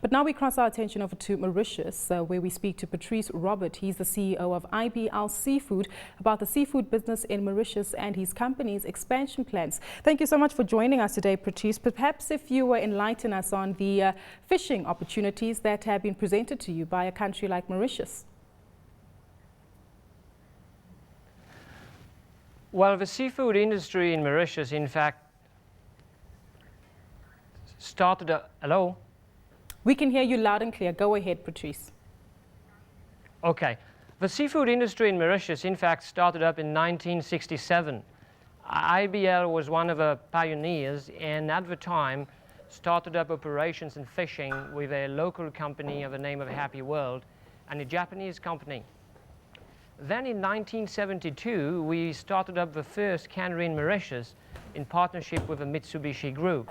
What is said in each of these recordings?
But now we cross our attention over to Mauritius, where we speak to Patrice Robert. He's the CEO of IBL Seafood, about the seafood business in Mauritius and his company's expansion plans. Thank you so much for joining us today, Patrice. Perhaps if you enlighten us on the fishing opportunities that have been presented to you by a country like Mauritius. Well, the seafood industry in Mauritius, in fact, started hello? We can hear you loud and clear. Go ahead, Patrice. Okay. The seafood industry in Mauritius, in fact, started up in 1967. IBL was one of the pioneers, and at the time started up operations in fishing with a local company of the name of Happy World and a Japanese company. Then in 1972, we started up the first cannery in Mauritius in partnership with the Mitsubishi Group.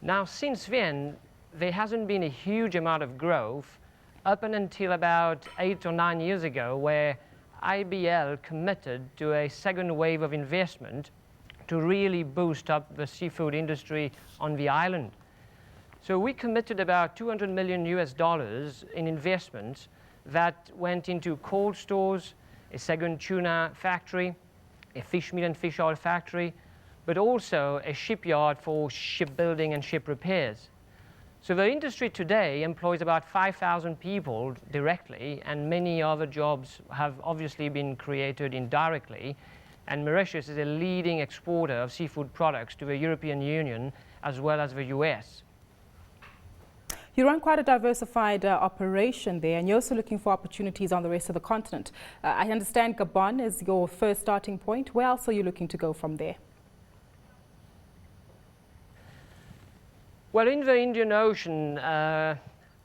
Now, since then, there hasn't been a huge amount of growth up until about 8 or 9 years ago, where IBL committed to a second wave of investment to really boost up the seafood industry on the island. So we committed about $200 million in investments that went into cold stores, a second tuna factory, a fish meal and fish oil factory, but also a shipyard for shipbuilding and ship repairs. So the industry today employs about 5,000 people directly, and many other jobs have obviously been created indirectly. And Mauritius is a leading exporter of seafood products to the European Union as well as the US. You run quite a diversified operation there, and you're also looking for opportunities on the rest of the continent. I understand Gabon is your first starting point. Where else are you looking to go from there? Well, in the Indian Ocean,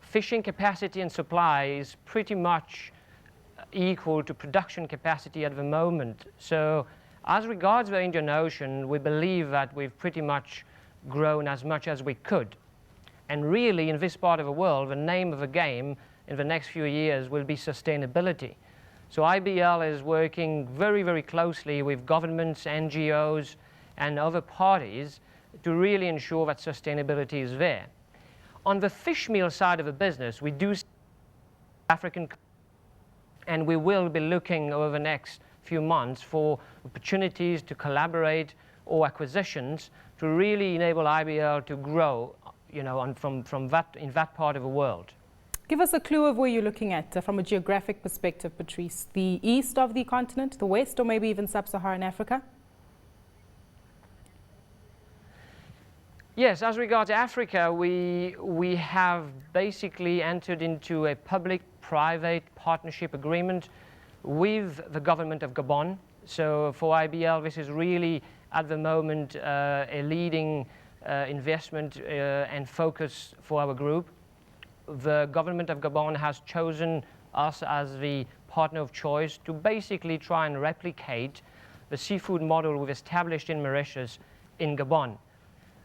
fishing capacity and supply is pretty much equal to production capacity at the moment. So as regards the Indian Ocean, we believe that we've pretty much grown as much as we could. And really, in this part of the world, the name of the game in the next few years will be sustainability. So IBL is working very, very closely with governments, NGOs, and other parties to really ensure that sustainability is there. On the fish meal side of the business, we do see African, and we will be looking over the next few months for opportunities to collaborate or acquisitions to really enable IBL to grow, you know, from that, in that part of the world. Give us a clue of where you're looking at from a geographic perspective, Patrice. The east of the continent, the west, or maybe even sub-Saharan Africa? Yes, as regards Africa, we have basically entered into a public-private partnership agreement with the government of Gabon. So for IBL, this is really, at the moment, a leading investment and focus for our group. The government of Gabon has chosen us as the partner of choice to basically try and replicate the seafood model we've established in Mauritius in Gabon.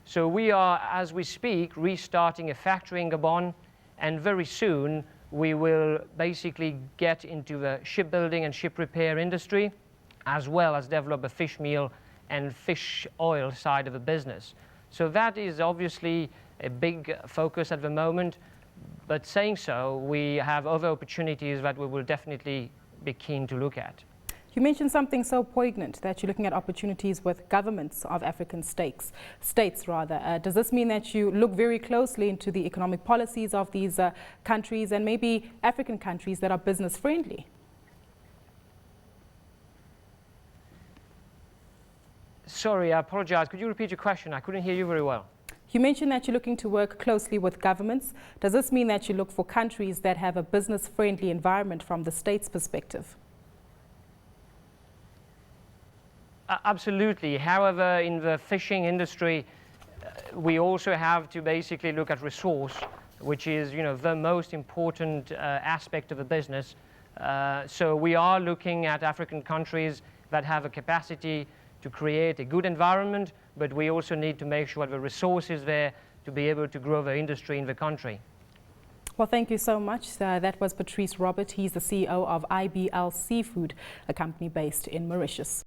So we are, as we speak, restarting a factory in Gabon, and very soon we will basically get into the shipbuilding and ship repair industry, as well as develop a fish meal and fish oil side of the business. So that is obviously a big focus at the moment, but saying so, we have other opportunities that we will definitely be keen to look at. You mentioned something so poignant, that you're looking at opportunities with governments of African states. Does this mean that you look very closely into the economic policies of these countries and maybe African countries that are business friendly? Sorry, I apologize. Could you repeat your question? I couldn't hear you very well. You mentioned that you're looking to work closely with governments. Does this mean that you look for countries that have a business-friendly environment from the state's perspective? Absolutely. However, in the fishing industry, we also have to basically look at resource, which is, you know, the most important aspect of the business. So we are looking at African countries that have a capacity to create a good environment, but we also need to make sure the resources there to be able to grow the industry in the country. Well, thank you so much. That was Patrice Robert. He's the CEO of IBL Seafood, a company based in Mauritius.